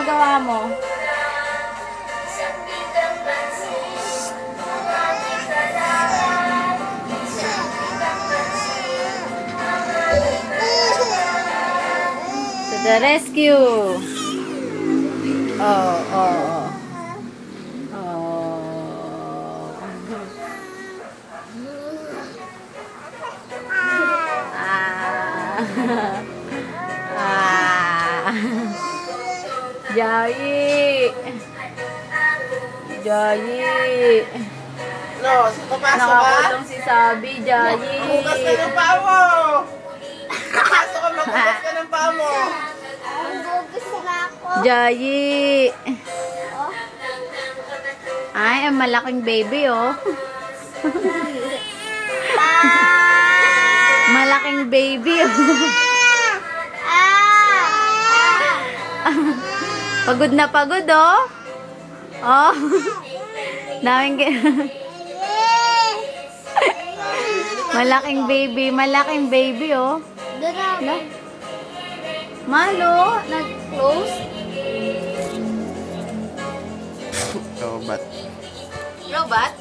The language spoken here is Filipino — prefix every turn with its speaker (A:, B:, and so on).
A: ginagawa mo? To the rescue! Oh, oh, oh. Jai! Jai!
B: No, papasok ba?
A: Nakakutong si Sabi, Jai!
B: Hugas ka ng paa mo! Papasok ka, maghugas ka ng paa mo!
C: Maghugas na ako.
A: Jai! Ay, ang malaking baby, oh. Malaking baby, oh. Pagod na pagod, oh. Oh. Daming malaking baby, oh. Hala. Malo, nag-close.
B: Robot.
A: Robot?